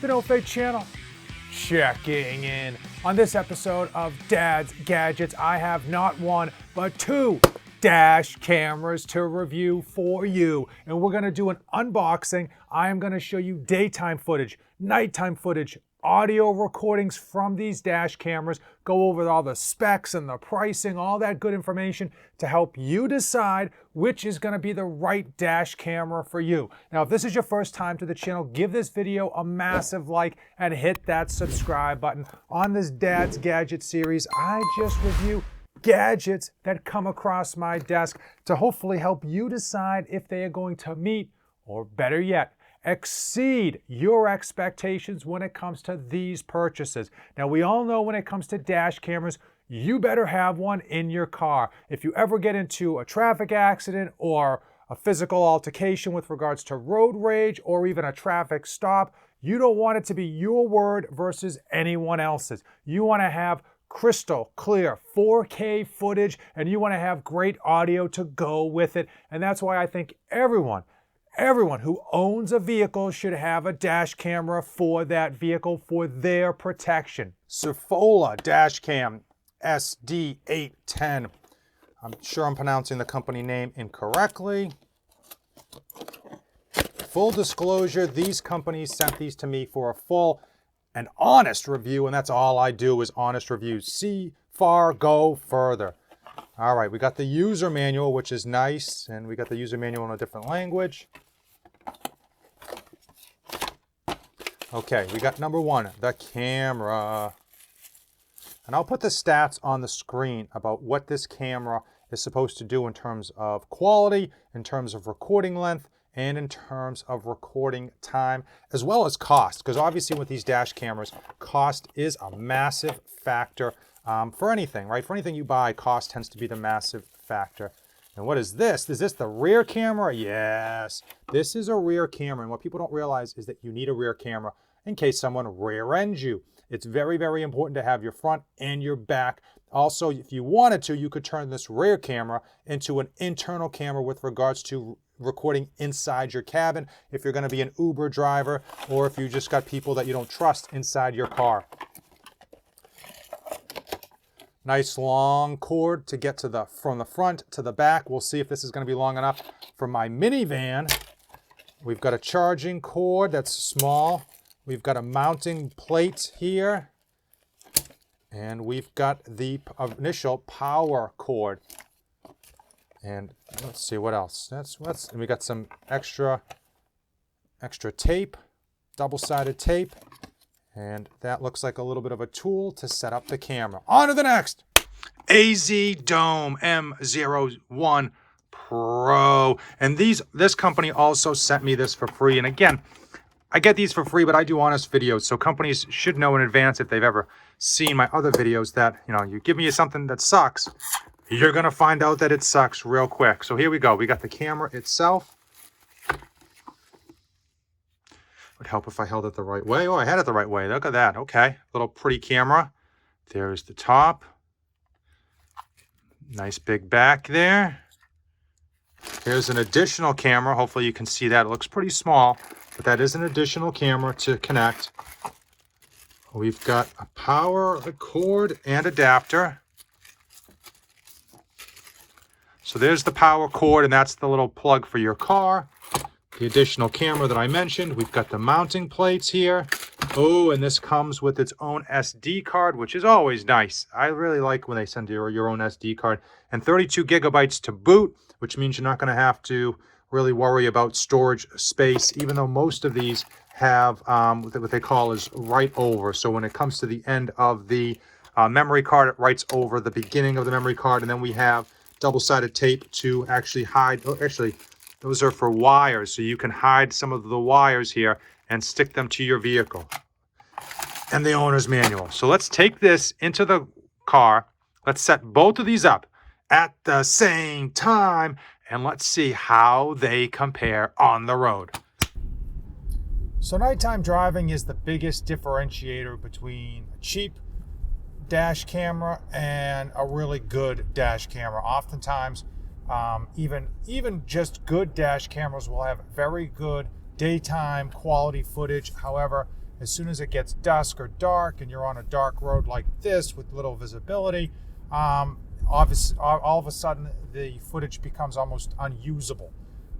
the No Fake channel, checking in. On this episode of Dad's Gadgets, I have not one, but two dash cameras to review for you. And we're gonna do an unboxing. I am gonna show you daytime footage, nighttime footage, audio recordings from these dash cameras, go over all the specs and the pricing, all that good information to help you decide which is going to be the right dash camera for you. Now, if this is your first time to the channel, give this video a massive like and hit that subscribe button. On this Dad's Gadget series, I just review gadgets that come across my desk to hopefully help you decide if they are going to meet, or better yet, exceed your expectations when it comes to these purchases. Now, we all know when it comes to dash cameras, you better have one in your car. If you ever get into a traffic accident or a physical altercation with regards to road rage or even a traffic stop, you don't want it to be your word versus anyone else's. You want to have crystal clear 4K footage, and you want to have great audio to go with it. And that's why I think everyone who owns a vehicle should have a dash camera for that vehicle for their protection. Surfola Dashcam SD810. I'm sure I'm pronouncing the company name incorrectly. Full disclosure, these companies sent these to me for a full and honest review, and that's all I do is honest reviews. See far, go further. All right, we got the user manual, which is nice, and we got the user manual in a different language. Okay, we got number one, the camera. And I'll put the stats on the screen about what this camera is supposed to do in terms of quality, in terms of recording length, and in terms of recording time, as well as cost. Because obviously with these dash cameras, cost is a massive factor for anything, right? For anything you buy, cost tends to be the massive factor. And what is this? Is this the rear camera? Yes, this is a rear camera. And what people don't realize is that you need a rear camera in case someone rear ends you. It's very, very important to have your front and your back. Also, if you wanted to, you could turn this rear camera into an internal camera with regards to recording inside your cabin if you're going to be an Uber driver or if you just got people that you don't trust inside your car. Nice long cord to get to from the front to the back. We'll see if this is going to be long enough for my minivan. We've got a charging cord that's small. We've got a mounting plate here. And we've got the initial power cord. And let's see what else. And we got some extra tape, double-sided tape. And that looks like a little bit of a tool to set up the camera. On to the next. AZDome M01 PRO. And this company also sent me this for free. And again, I get these for free, but I do honest videos. So companies should know in advance if they've ever seen my other videos that, you give me something that sucks, you're going to find out that it sucks real quick. So here we go. We got the camera itself. Would help if I held it the right way. Oh, I had it the right way. Look at that. Okay. Little pretty camera. There's the top. Nice big back there. Here's an additional camera. Hopefully you can see that. It looks pretty small, but that is an additional camera to connect. We've got a power cord and adapter. So there's the power cord, and that's the little plug for your car. The additional camera that I mentioned. We've got the mounting plates here. Oh, and this comes with its own SD card, which is always nice. I really like when they send you your own SD card. And 32 gigabytes to boot, which means you're not going to have to really worry about storage space, even though most of these have what they call is write over. So when it comes to the end of the memory card, it writes over the beginning of the memory card. And then we have double-sided tape to actually hide. Oh, actually, those are for wires, so you can hide some of the wires here and stick them to your vehicle. And the owner's manual. So let's take this into the car. Let's set both of these up at the same time, and let's see how they compare on the road. So nighttime driving is the biggest differentiator between a cheap dash camera and a really good dash camera. Oftentimes, even just good dash cameras will have very good daytime quality footage. However, As soon as it gets dusk or dark and you're on a dark road like this with little visibility, obviously, all of a sudden the footage becomes almost unusable.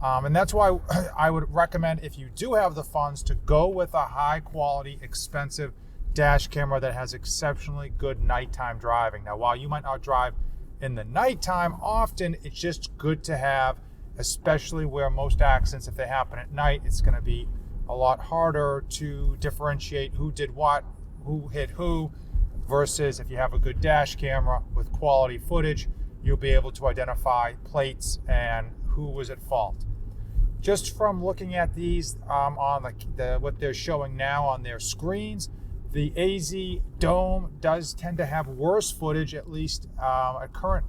And that's why I would recommend, if you do have the funds, to go with a high quality, expensive dash camera that has exceptionally good nighttime driving. Now, while you might not drive in the nighttime often, it's just good to have, especially where most accidents, if they happen at night, it's going to be a lot harder to differentiate who did what, who hit who, versus if you have a good dash camera with quality footage, you'll be able to identify plates and who was at fault. Just from looking at these on what they're showing now on their screens, the AZDome does tend to have worse footage, at least at current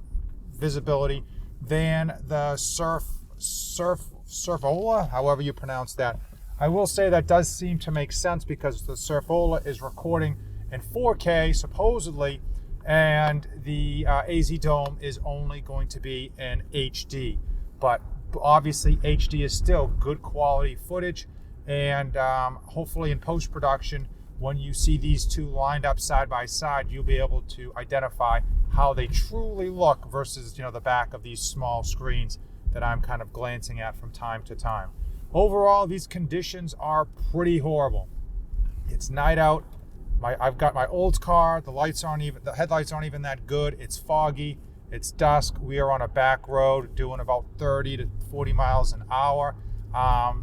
visibility, than the Surfola, however you pronounce that. I will say that does seem to make sense, because the Surfola is recording in 4K supposedly, and the AZDome is only going to be in HD. But obviously HD is still good quality footage, and hopefully in post-production, when you see these two lined up side by side, you'll be able to identify how they truly look versus, the back of these small screens that I'm kind of glancing at from time to time. Overall, these conditions are pretty horrible. It's night out. I've got my old car. The headlights aren't even that good. It's foggy. It's dusk. We are on a back road doing about 30 to 40 miles an hour.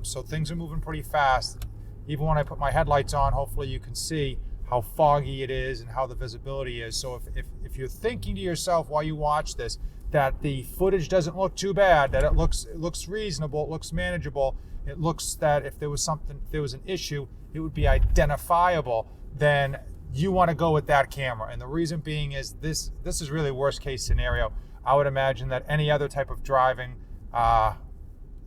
So things are moving pretty fast. Even when I put my headlights on, hopefully you can see how foggy it is and how the visibility is. So if you're thinking to yourself while you watch this that the footage doesn't look too bad, that it looks reasonable, it looks manageable, it looks that if there was an issue, it would be identifiable, then you want to go with that camera. And the reason being is this is really worst case scenario. I would imagine that any other type of driving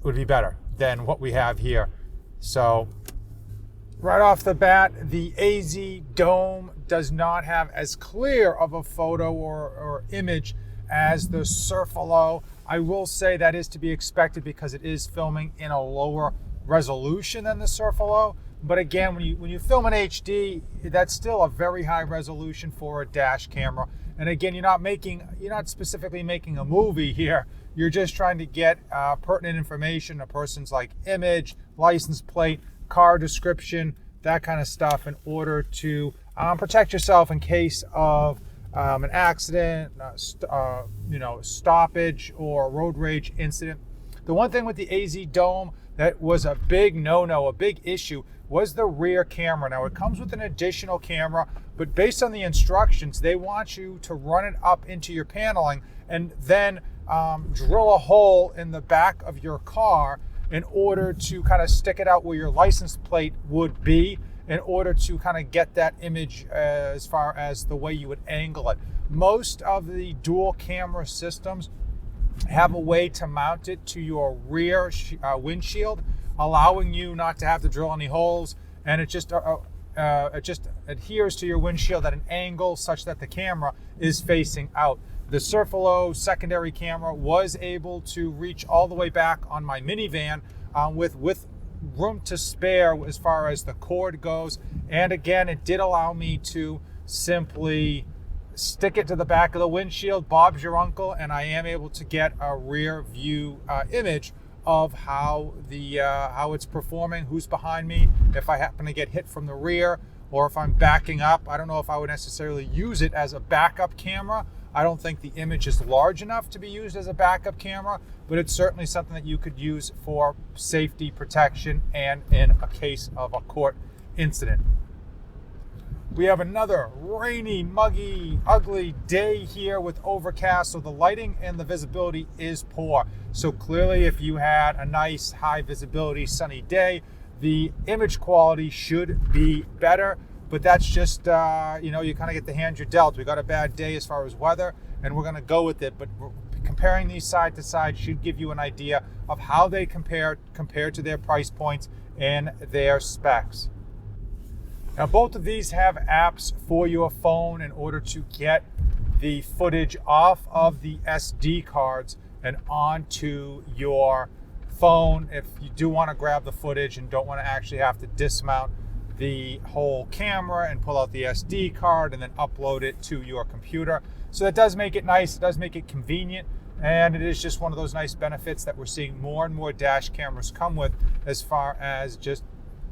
would be better than what we have here. So right off the bat, the AZDome does not have as clear of a photo or image as the Surfola. I will say that is to be expected, because it is filming in a lower resolution than the Surfola. But again, when you film in HD, that's still a very high resolution for a dash camera. And again, you're not specifically making a movie here. You're just trying to get pertinent information, a person's image, license plate, car description, that kind of stuff, in order to protect yourself in case of an accident, stoppage, or road rage incident. The one thing with the AZDome that was a big no-no, a big issue, was the rear camera. Now, it comes with an additional camera, but based on the instructions, they want you to run it up into your paneling and then drill a hole in the back of your car in order to kind of stick it out where your license plate would be, in order to kind of get that image as far as the way you would angle it. Most of the dual camera systems have a way to mount it to your rear windshield, allowing you not to have to drill any holes, and it just adheres to your windshield at an angle such that the camera is facing out. The Surfola secondary camera was able to reach all the way back on my minivan with room to spare as far as the cord goes. And again, it did allow me to simply stick it to the back of the windshield, Bob's your uncle, and I am able to get a rear view image of how it's performing, who's behind me, if I happen to get hit from the rear, or if I'm backing up. I don't know if I would necessarily use it as a backup camera. I don't think the image is large enough to be used as a backup camera, but it's certainly something that you could use for safety, protection, and in a case of a court incident. We have another rainy, muggy, ugly day here with overcast, so the lighting and the visibility is poor. So clearly, if you had a nice high visibility sunny day, the image quality should be better. But that's just, you kind of get the hand you're dealt. We got a bad day as far as weather, and we're going to go with it. But comparing these side to side should give you an idea of how they compare to their price points and their specs. Now, both of these have apps for your phone in order to get the footage off of the SD cards and onto your phone if you do want to grab the footage and don't want to actually have to dismount the whole camera and pull out the SD card and then upload it to your computer. So that does make it nice, it does make it convenient, and it is just one of those nice benefits that we're seeing more and more dash cameras come with, as far as just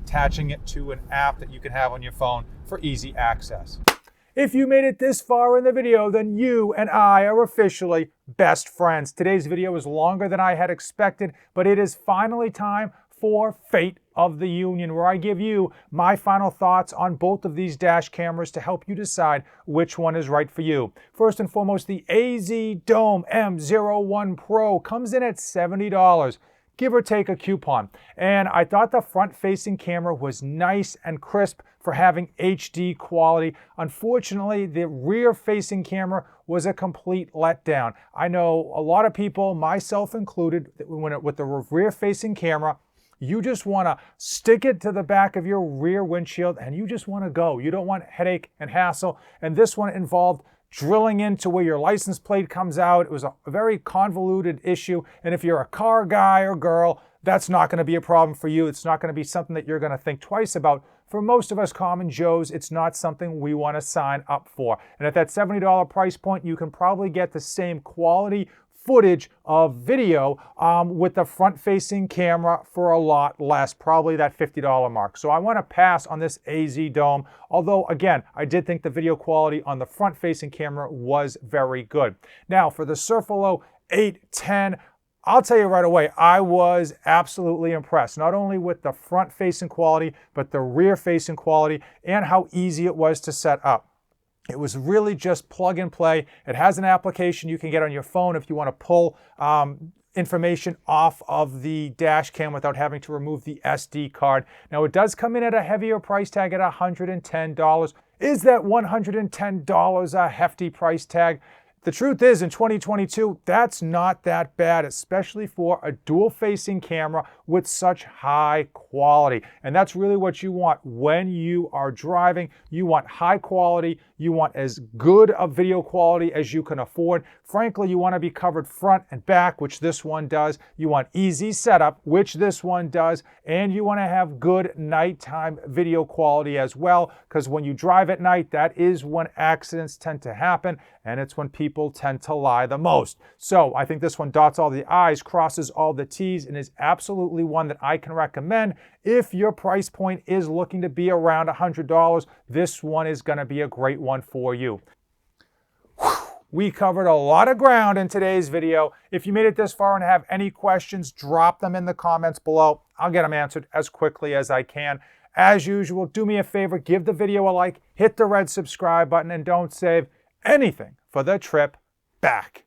attaching it to an app that you can have on your phone for easy access. If you made it this far in the video, then you and I are officially best friends. Today's video is longer than I had expected, but it is finally time for Fate of the Union, where I give you my final thoughts on both of these dash cameras to help you decide which one is right for you. First and foremost, the AZDome M01 PRO comes in at $70. Give or take a coupon. And I thought the front-facing camera was nice and crisp for having HD quality. Unfortunately, the rear-facing camera was a complete letdown. I know a lot of people, myself included, with the rear-facing camera, you just want to stick it to the back of your rear windshield and you just want to go. You don't want headache and hassle. And this one involved drilling into where your license plate comes out. It was a very convoluted issue. And if you're a car guy or girl, that's not going to be a problem for you. It's not going to be something that you're going to think twice about. For most of us common Joes, it's not something we want to sign up for. And at that $70 price point, you can probably get the same quality footage of video with the front-facing camera for a lot less, probably that $50 mark. So I want to pass on this AZDome, although again, I did think the video quality on the front-facing camera was very good. Now for the Surfola SD810, I'll tell you right away, I was absolutely impressed, not only with the front-facing quality, but the rear-facing quality and how easy it was to set up. It was really just plug and play. It has an application you can get on your phone if you want to pull information off of the dash cam without having to remove the SD card. Now it does come in at a heavier price tag at $110. Is that $110 a hefty price tag? The truth is, in 2022, that's not that bad, especially for a dual-facing camera with such high quality. And that's really what you want when you are driving. You want high quality. You want as good a video quality as you can afford. Frankly, you want to be covered front and back, which this one does. You want easy setup, which this one does. And you want to have good nighttime video quality as well, because when you drive at night, that is when accidents tend to happen, and it's when people tend to lie the most. So I think this one dots all the I's, crosses all the T's, and is absolutely one that I can recommend. If your price point is looking to be around $100, this one is going to be a great one for you. We covered a lot of ground in today's video. If you made it this far and have any questions, drop them in the comments below. I'll get them answered as quickly as I can. As usual, do me a favor, give the video a like, hit the red subscribe button, and don't save anything for the trip back.